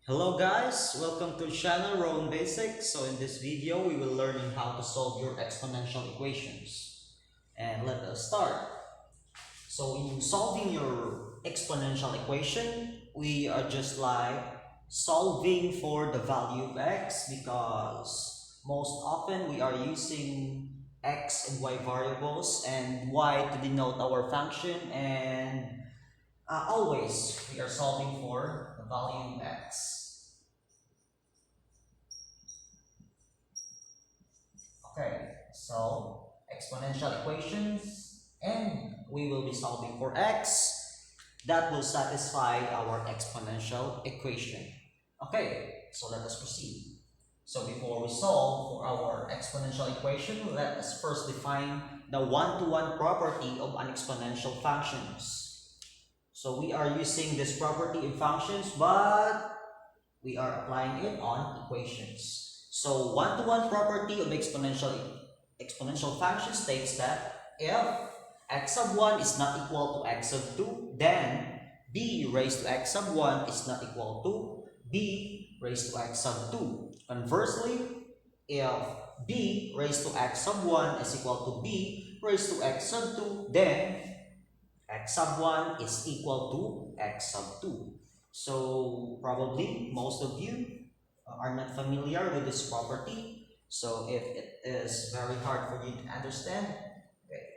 Hello guys, welcome to channel Rowan Basics. So in this video, we will learn how to solve your exponential equations. And let us start. So in solving your exponential equation, we are just like solving for the value of x because most often we are using x and y variables and y to denote our function, and always we are solving for the value of x. Okay, so exponential equations, and we will be solving for x that will satisfy our exponential equation. Okay, so let us proceed. So before we solve for our exponential equation, let us first define the one-to-one property of exponential functions. So we are using this property in functions, but we are applying it on equations. So one-to-one property of exponential function states that if x sub 1 is not equal to x sub 2, then b raised to x sub 1 is not equal to b raised to x sub 2. Conversely, if b raised to x sub 1 is equal to b raised to x sub 2, then x sub 1 is equal to x sub 2. So probably most of you are not familiar with this property. So if it is very hard for you to understand,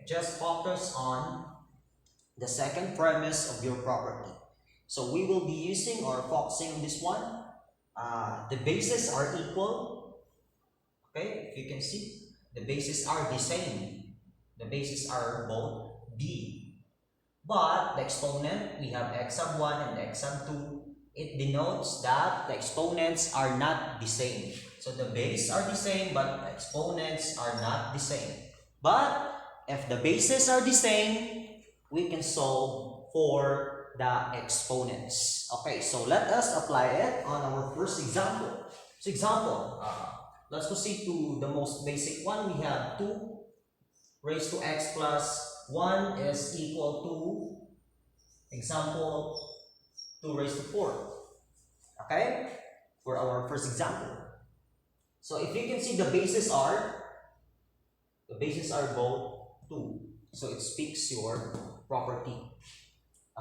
just focus on the second premise of your property. So we will be using or focusing on this one. The bases are equal. Okay, if you can see, the bases are the same. The bases are both b. But the exponent, we have x sub 1 and x sub 2. It denotes that the exponents are not the same. So the bases are the same, but the exponents are not the same. But if the bases are the same, we can solve for the exponents. Okay, so let us apply it on our first example. So let's proceed to the most basic one. We have 2 raised to x plus 1 is equal to, example, 2 raised to 4. Okay? For our first example. So if you can see, the bases are both 2. So it speaks your property.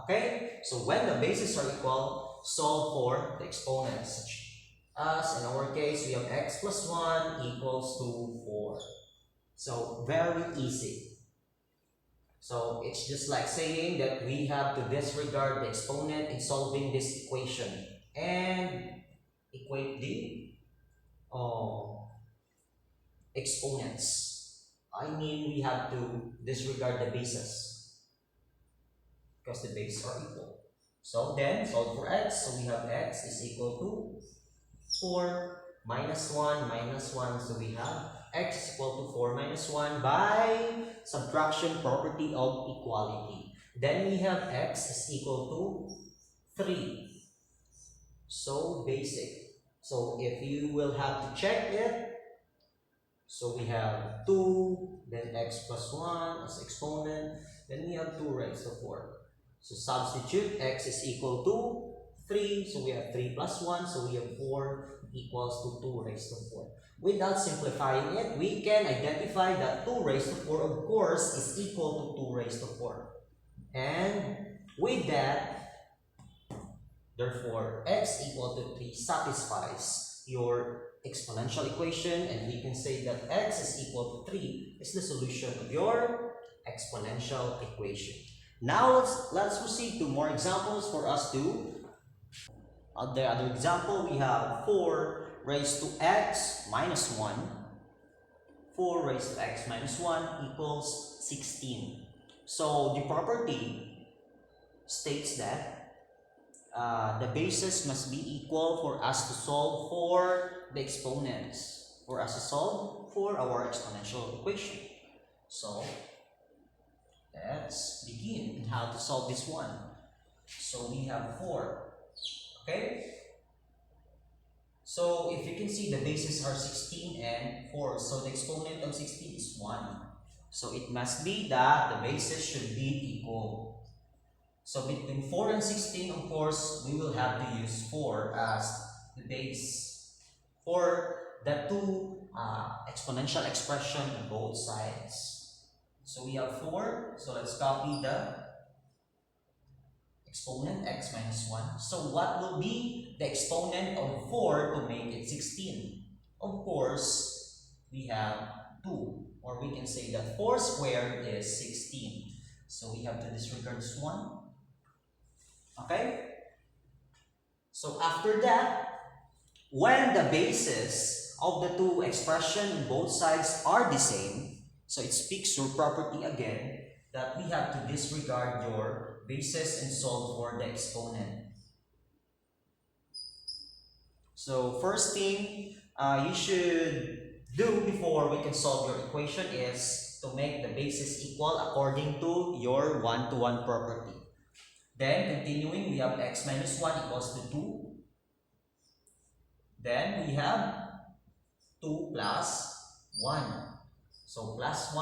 Okay? So when the bases are equal, solve for the exponents. As in our case, we have x plus 1 equals to 4. So very easy. So it's just like saying that we have to disregard the exponent in solving this equation and equate the exponents. I mean, we have to disregard the bases because the bases are equal. So then solve for x. So we have x is equal to 4 minus 1 minus 1. So we have x is equal to 4 minus 1 by subtraction property of equality. Then we have x is equal to 3. So basic. So if you will have to check it, so we have 2, then x plus 1 as exponent, then we have 2 raised to 4. So substitute, x is equal to 3, so we have 3 plus 1, so we have 4 equals to 2 raised to 4. Without simplifying it, we can identify that 2 raised to 4, of course, is equal to 2 raised to 4. And with that, therefore, x equal to 3 satisfies your exponential equation, and we can say that x is equal to 3 is the solution of your exponential equation. Now let's proceed to more examples for us to. The other example, we have 4 raised to x minus 1. 4 raised to x minus 1 equals 16. So the property states that the bases must be equal for us to solve for the exponents, for us to solve for our exponential equation. So let's begin how to solve this one. So we have 4. Okay? So if you can see, the bases are 16 and 4. So the exponent of 16 is 1. So it must be that the bases should be equal. So between 4 and 16, of course, we will have to use 4 as the base for the two exponential expression on both sides. So we have 4. So let's copy the exponent x minus 1. So what will be the exponent of 4 to make it 16? Of course, we have 2. Or we can say that 4 squared is 16. So we have to disregard this one. Okay? So after that, when the bases of the two expressions on both sides are the same, so it speaks your property again that we have to disregard your bases and solve for the exponent. So first thing you should do before we can solve your equation is to make the bases equal according to your one-to-one property. Then continuing, we have x minus 1 equals to 2. Then we have 2 plus 1. So plus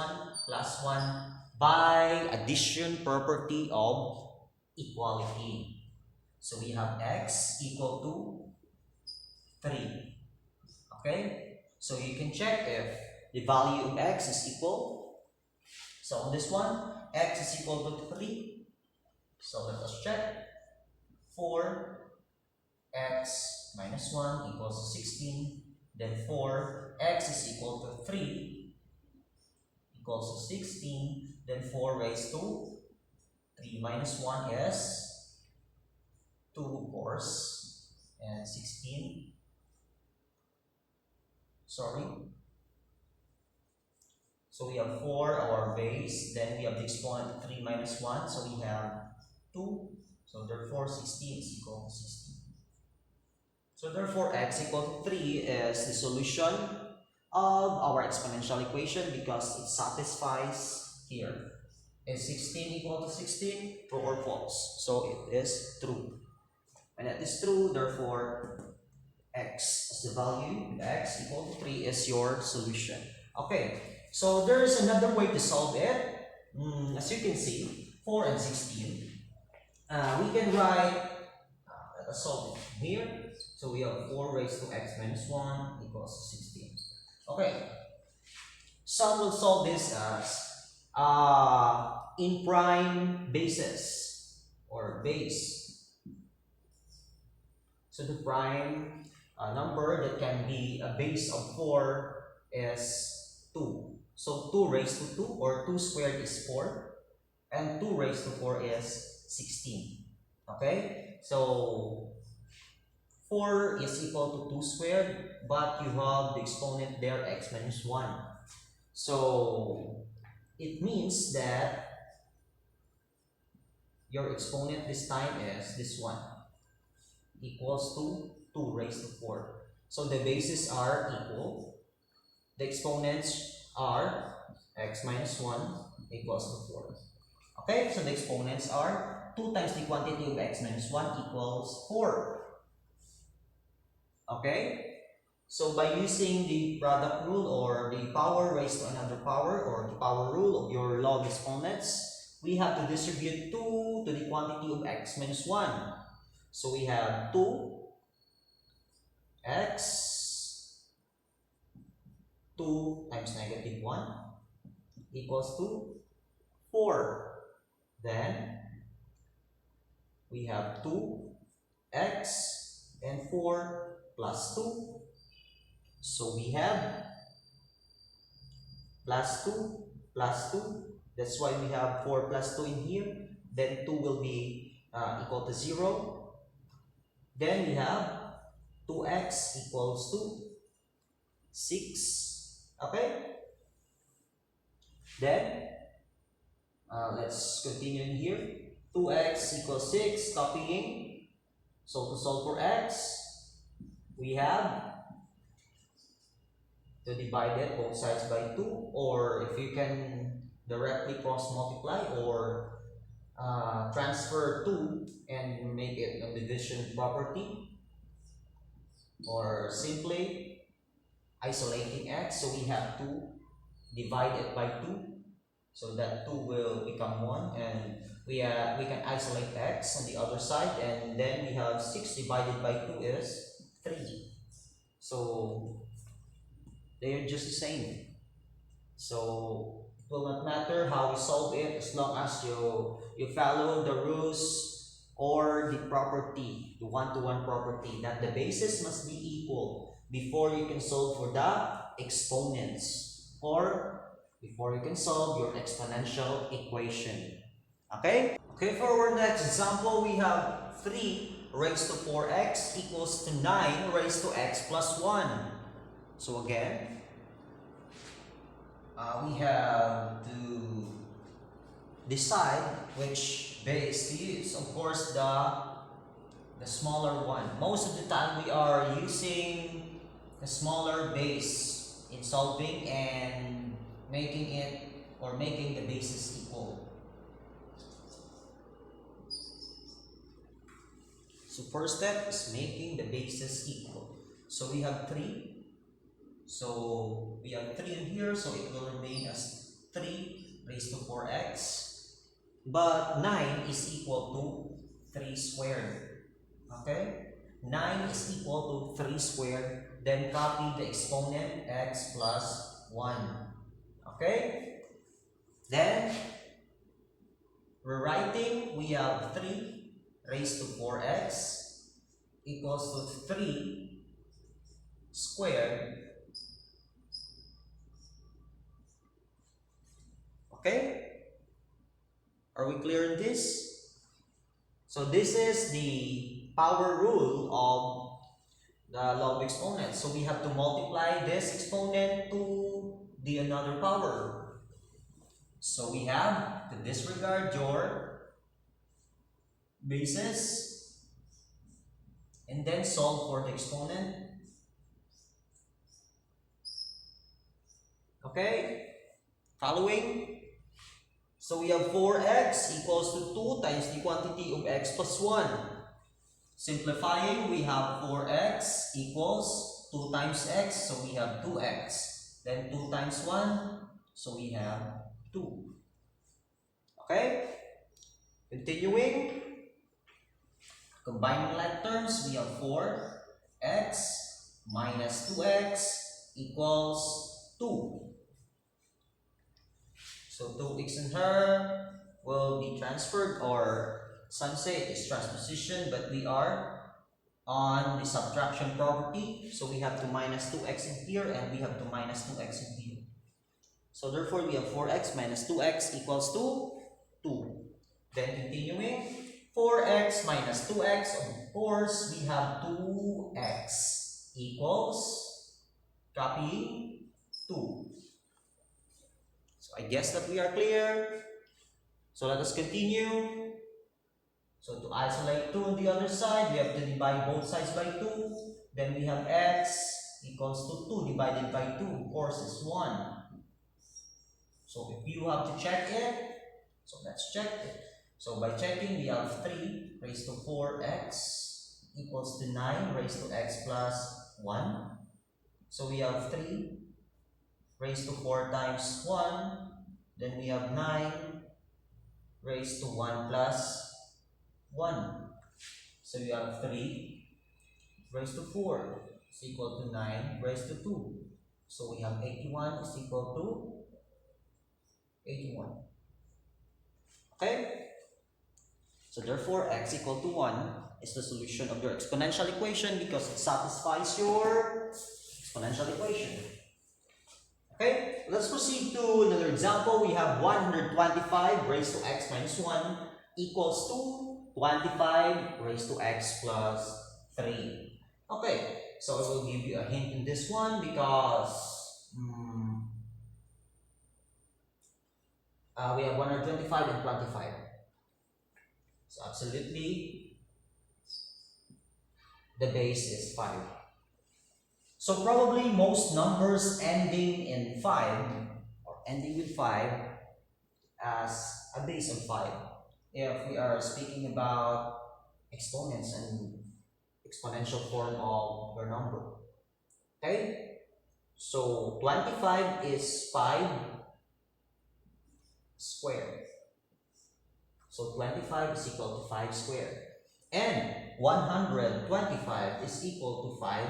1 by addition property of equality. So we have x equal to 3. Okay? So you can check if the value of x is equal. So on this one, x is equal to 3. So let us check. 4x minus 1 equals to 16. Then 4x is equal to 3 equals to 16. Then 4 raised to 3 minus 1 is 2, of course. And 16. Sorry. So we have 4, our base. Then we have the exponent 3 minus 1. So we have 2. So therefore 16 is equal to 16. So therefore x equal to 3 is the solution of our exponential equation because it satisfies here. Is 16 equal to 16? True or false? So it is true. And that is true, therefore x is the value, x equal to 3 is your solution. Okay, so there is another way to solve it. As you can see, 4 and 16. We can write, let us solve it here. So we have 4 raised to x minus 1 equals to 16. Okay, some will solve this as in prime basis or base. So the prime number that can be a base of 4 is 2. So 2 raised to 2 or 2 squared is 4 and 2 raised to 4 is 16. Okay, so 4 is equal to 2 squared, but you have the exponent there x minus 1. So it means that your exponent this time is this one equals to 2 raised to 4. So the bases are equal. The exponents are x minus 1 equals to 4. Okay, so the exponents are 2 times the quantity of x minus 1 equals 4. Okay, so by using the product rule or the power raised to another power or the power rule of your law of exponents, we have to distribute 2 to the quantity of x minus 1. So we have 2x 2 times negative 1 equals to 4. Then we have 2x and 4 plus 2. So we have plus 2 plus 2. That's why we have 4 plus 2 in here. Then 2 will be equal to 0. Then we have 2x equals to 6. Okay? Then let's continue in here. 2x equals 6, copying. So to solve for x, we have to divide it both sides by 2, or if you can directly cross multiply or transfer 2 and make it a division property, or simply isolating x. So we have to divide it by 2, so that 2 will become 1, and we can isolate x on the other side, and then we have 6 divided by 2 is 3. So they are just the same. So it will not matter how we solve it as long as you follow the rules or the property, the one-to-one property, that the bases must be equal before you can solve for the exponents or before you can solve your exponential equation. Okay? Okay, for our next example, we have 3 raised to 4x equals to 9 raised to x plus 1. So again, we have to decide which base to use. Of course, the smaller one. Most of the time, we are using the smaller base in solving and making it or making the bases equal. So first step is making the bases equal. So we have 3. So we have 3 in here, so it will remain as 3 raised to 4x. But 9 is equal to 3 squared. Okay? 9 is equal to 3 squared. Then copy the exponent x plus 1. Okay? Then, rewriting, we have 3 raised to 4x equals to 3 squared. Okay? Are we clear in this? So this is the power rule of the law of exponents. So we have to multiply this exponent to the another power. So we have to disregard your bases and then solve for the exponent. Okay? Following? So we have 4x equals to 2 times the quantity of x plus 1. Simplifying, we have 4x equals 2 times x, so we have 2x. Then 2 times 1, so we have 2. Okay? Continuing. Combining like terms, we have 4x minus 2x equals 2. So 2x and her will be transferred, or some say it is transposition, but we are on the subtraction property. So we have to minus 2x in here and we have to minus 2x in here. So therefore we have 4x minus 2x equals to 2. Then continuing, 4x minus 2x, of course we have 2x equals, copying 2. I guess that we are clear. So let us continue. So to isolate 2 on the other side, we have to divide both sides by 2. Then we have x equals to 2 divided by 2. Of course, is 1. So if you have to check it, so let's check it. So by checking, we have 3 raised to 4x equals to 9 raised to x plus 1. So we have 3 raised to 4 times 1, then we have 9 raised to 1 plus 1. So we have 3 raised to 4 is equal to 9 raised to 2. So we have 81 is equal to 81. Okay? So therefore, x equal to 1 is the solution of your exponential equation because it satisfies your exponential equation. Okay, let's proceed to another example. We have 125 raised to x minus 1 equals to 25 raised to x plus 3. Okay, so I will give you a hint in this one because we have 125 and 25. So absolutely, the base is 5. So probably most numbers ending in 5 or ending with 5 as a base of 5 if we are speaking about exponents and exponential form of your number. Okay? So 25 is 5 squared. So 25 is equal to 5 squared. And 125 is equal to 5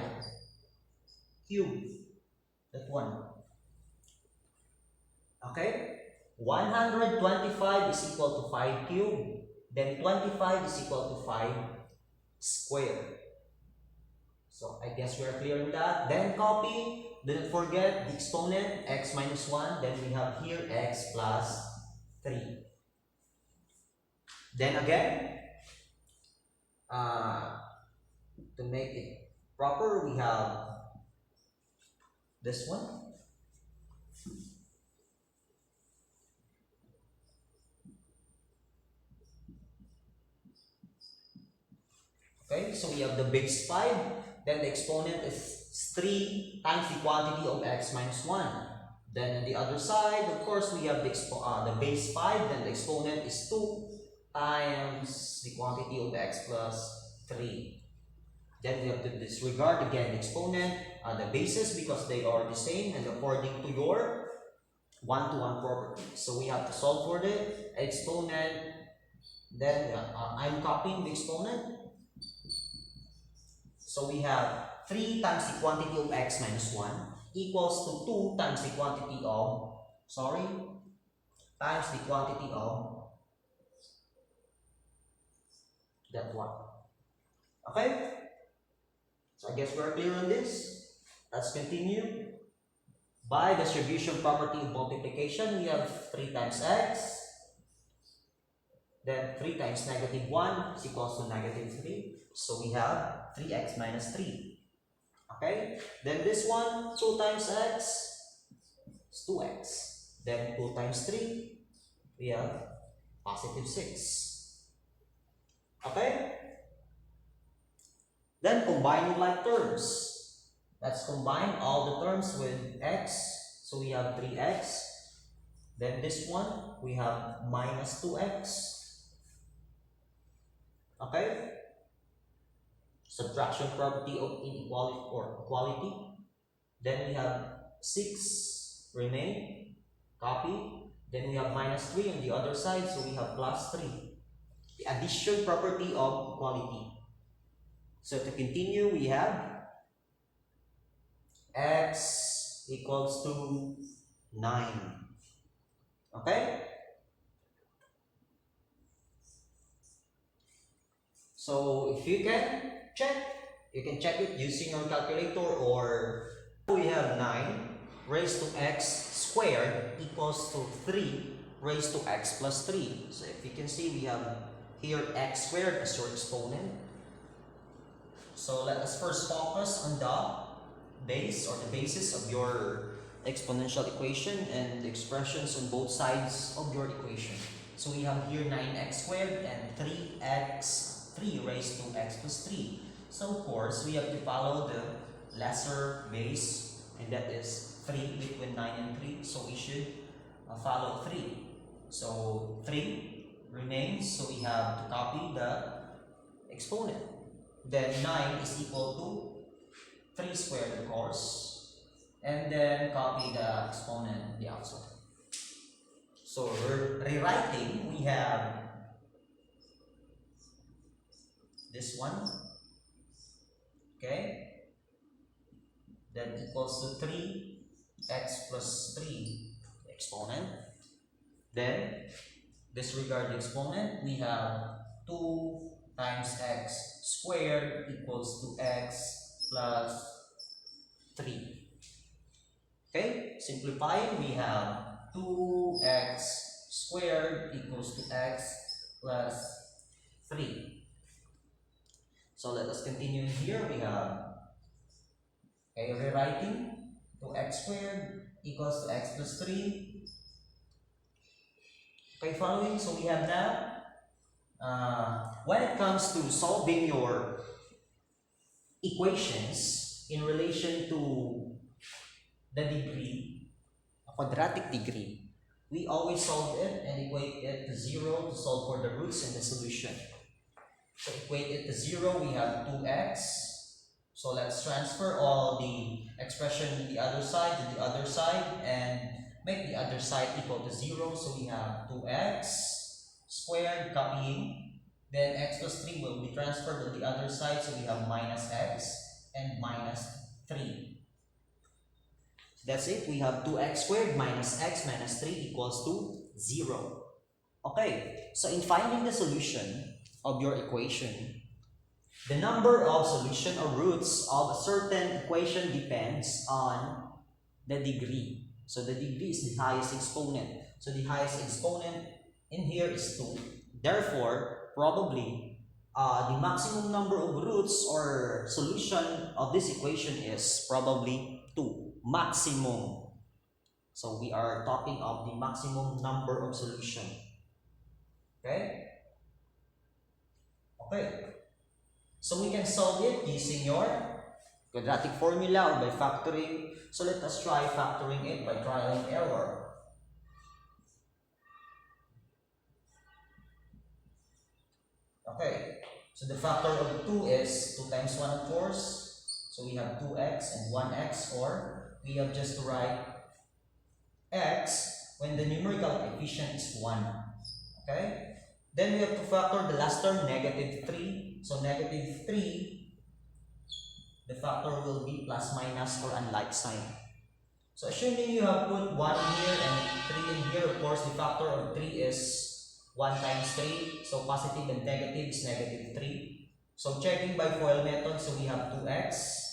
cubed. That one. Okay? 125 is equal to 5 cubed. Then 25 is equal to 5 squared. So I guess we're clear on that. Then copy. Don't forget the exponent, x minus 1. Then we have here x plus 3. Then again, to make it proper, we have this one. Okay, so we have the base 5. Then the exponent is 3 times the quantity of x minus 1. Then on the other side, of course, we have the base 5. Then the exponent is 2 times the quantity of x plus 3. Then we have to disregard again the exponent, the bases, because they are the same and according to your one-to-one property. So we have to solve for the exponent. Then I'm copying the exponent. So we have 3 times the quantity of x minus 1 equals to 2 times the quantity of, times the quantity of that one. Okay? So I guess we're clear on this. Let's continue. By distribution property of multiplication, we have 3 times x. Then 3 times negative 1 is equals to negative 3. So we have 3x minus 3. Okay? Then this one, 2 times x is 2x. Then 2 times 3, we have positive 6. Okay? Then combine like terms. Let's combine all the terms with x. So we have 3x. Then this one, we have minus 2x. Okay? Subtraction property of inequality or equality. Then we have 6 remain. Copy. Then we have minus 3 on the other side. So we have plus 3. The addition property of equality. So to continue, we have x equals to 9. Okay? So if you can check it using your calculator, or we have 9 raised to x squared equals to 3 raised to x plus 3. So if you can see, we have here x squared as your exponent. So let us first focus on the base or the basis of your exponential equation and the expressions on both sides of your equation. So we have here 9x squared and 3 raised to x plus 3. So of course, we have to follow the lesser base, and that is 3 between 9 and 3. So we should follow 3. So 3 remains, so we have to copy the exponent. Then 9 is equal to 3 squared, of course. And then copy the exponent on the outside. So rewriting, we have this one. Okay? That equals to 3x plus 3 exponent. Then disregard the exponent. We have 2 times x squared equals to x plus 3. Okay, simplifying, we have 2x squared equals to x plus 3. So let us continue here. We have rewriting 2x squared equals to x plus 3. Okay, following, so we have now when it comes to solving your equations in relation to the degree, a quadratic degree, we always solve it and equate it to 0 to solve for the roots in the solution. So equate it to 0, we have 2x. So let's transfer all the expression to the other side and make the other side equal to 0. So we have 2x squared, copying. Then x plus 3 will be transferred to the other side, so we have minus x and minus 3. That's it. We have 2x squared minus x minus 3 equals to 0. Okay, so in finding the solution of your equation, the number of solution or roots of a certain equation depends on the degree. So the degree is the highest exponent. So the highest exponent in here is 2. Therefore, probably the maximum number of roots or solution of this equation is probably 2. Maximum. So we are talking of the maximum number of solution. Okay? Okay. So we can solve it using your quadratic formula or by factoring. So let us try factoring it by trial and error. Okay. So the factor of 2 is 2 times 1, of course. So we have 2x and 1x, or we have just to write x when the numerical coefficient is 1. Okay? Then we have to factor the last term, negative 3. So negative 3, the factor will be plus minus or unlike sign. So assuming you have put 1 here and 3 in here, of course the factor of 3 is 1 times 3. So positive and negative is negative 3. So checking by FOIL method, so we have 2x.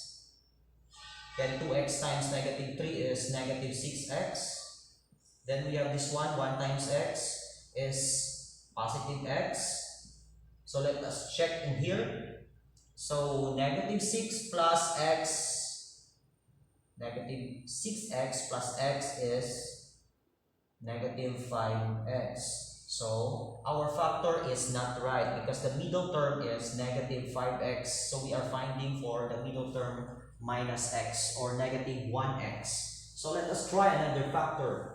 Then 2x times negative 3 is negative 6x. Then we have this 1 times x is positive x. So let us check in here. So negative 6 plus x, negative 6x plus x is negative 5x. So our factor is not right because the middle term is negative 5x. So we are finding for the middle term minus x or negative 1x. So let us try another factor.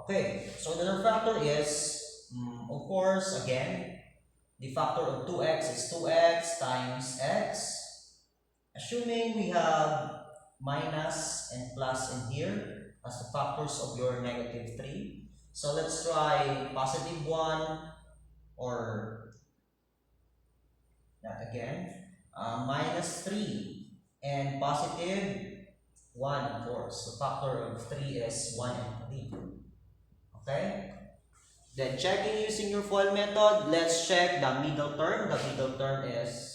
Okay, so the other factor is, of course, again, the factor of 2x is 2x times x. Assuming we have minus and plus in here as the factors of your negative 3. So let's try positive 1 or that again, minus 3 and positive 1, of course. The factor of 3 is 1 and 3. Okay? Then checking using your FOIL method, let's check the middle term. The middle term is,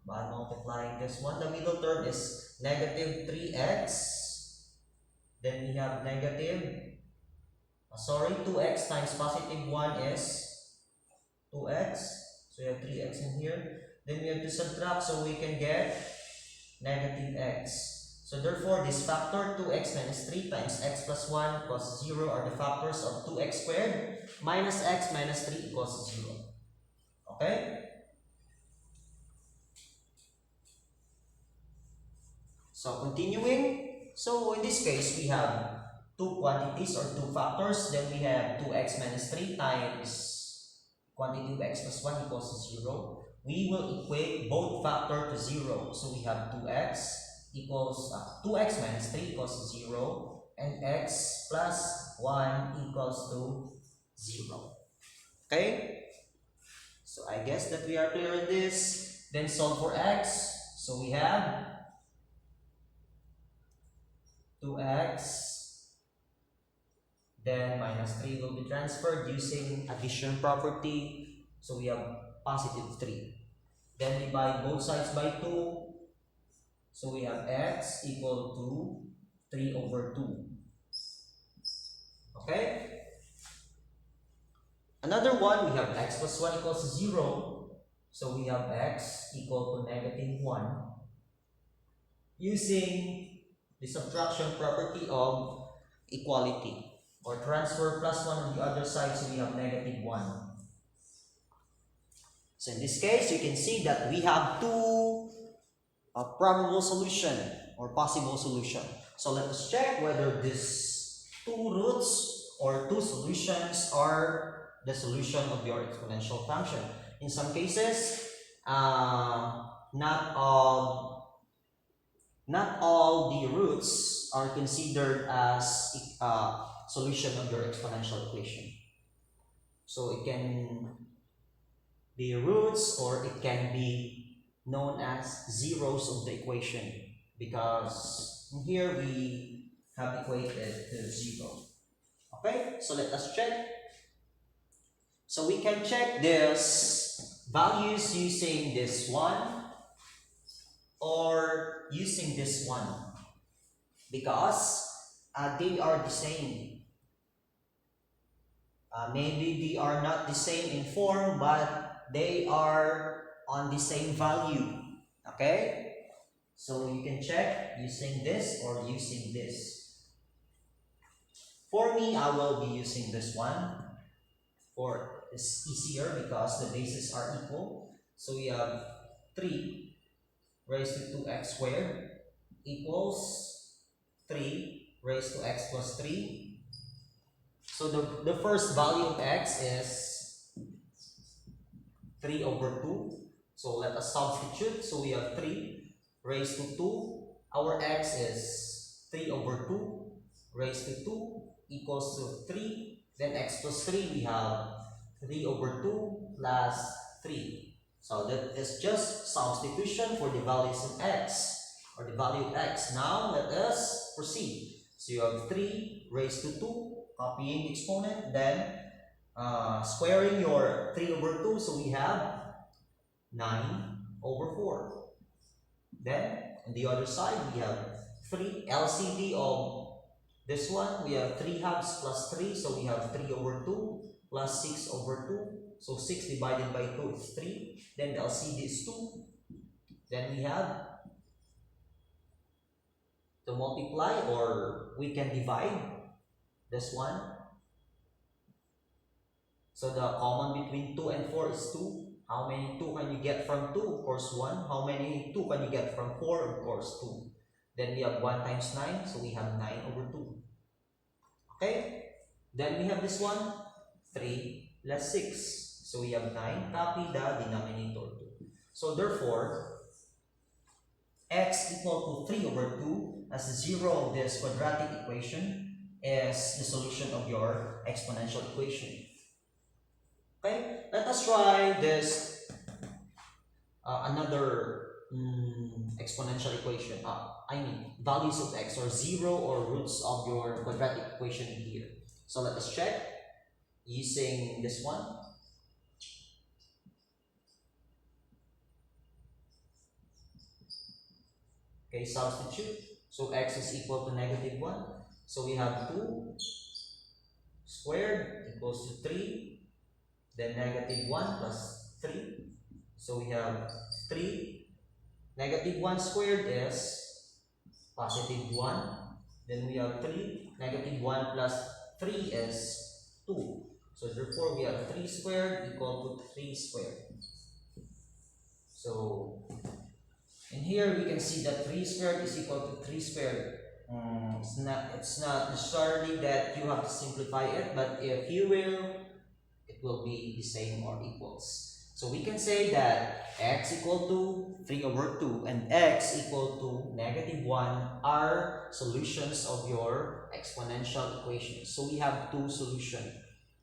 by multiplying this one, the middle term is negative 3x. Then we have negative, 2x times positive 1 is 2x. So we have 3x in here. Then we have to subtract so we can get negative x. So therefore, this factor 2x minus 3 times x plus 1 equals 0 are the factors of 2x squared minus x minus 3 equals 0. Okay? So continuing, so in this case, we have two quantities or two factors. Then we have 2x minus 3 times quantity of x plus 1 equals 0. We will equate both factor to 0. So we have 2x equals 2x minus 3 equals 0 and x plus 1 equals to 0. Okay? So I guess that we are clear on this. Then solve for x. So we have 2x, then minus 3 will be transferred using addition property. So we have positive 3. Then divide both sides by 2. So we have x equal to 3 over 2. Okay? Another one, we have x plus 1 equals 0. So we have x equal to negative 1 using the subtraction property of equality, or transfer plus 1 on the other side, so we have negative 1. So in this case, you can see that we have two probable solution or possible solution. So let us check whether these two roots or two solutions are the solution of your exponential function. In some cases, not of not all the roots are considered as a solution of your exponential equation. So it can be roots or it can be known as zeros of the equation, because here we have equated to 0. Okay, so let us check. So we can check this values using this one or using this one, because they are the same. Maybe they are not the same in form, but they are on the same value. Okay? So you can check using this or using this. For me, I will be using this one. For it's easier because the bases are equal. So we have 3 raised to 2x squared equals 3 raised to x plus 3. So the first value of x is 3 over 2. So let us substitute. So we have 3 raised to 2. Our x is 3 over 2 raised to 2 equals to 3. Then x plus 3, we have 3 over 2 plus 3. So that is just substitution for the values of x or the value of x. Now let us proceed. So you have 3 raised to 2, copying the exponent, then squaring your 3 over 2, so we have 9 over 4. Then on the other side, we have 3 LCD of this one. We have 3 halves plus 3, so we have 3 over 2 plus 6 over 2. So 6 divided by 2 is 3. Then the LCD is 2. Then we have to multiply, or we can divide this one. So the common between 2 and 4 is 2. How many 2 can you get from 2? Of course 1. How many 2 can you get from 4? Of course 2. Then we have 1 times 9, so we have 9 over 2. Okay? Then we have this one, 3 plus 6. So we have 9, copy the denominator 2. So therefore, x equal to 3 over 2 as the 0 of this quadratic equation is the solution of your exponential equation. Okay, let us try this another exponential equation. Values of x or 0 or roots of your quadratic equation here. So let us check using this one. Okay, substitute. So x is equal to negative 1. So we have 2 squared equals to 3. Then negative 1 plus 3. So we have 3. Negative 1 squared is positive 1. Then we have 3. Negative 1 plus 3 is 2. So therefore we have 3 squared equal to 3 squared. So in here we can see that 3 squared is equal to 3 squared. It's not necessarily that you have to simplify it, but if you will be the same or equals. So we can say that x equal to 3 over 2 and x equal to negative 1 are solutions of your exponential equation. So we have 2 solutions.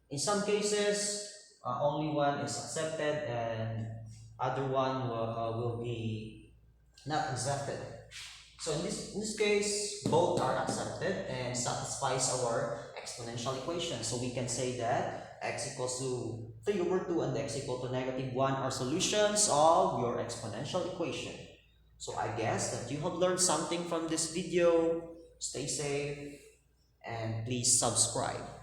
In some cases, only one is accepted and other one will be not accepted. So in this case, both are accepted and satisfies our exponential equation. So we can say that x equals to 3 over 2 and x equal to negative 1 are solutions of your exponential equation. So I guess that you have learned something from this video. Stay safe and please subscribe.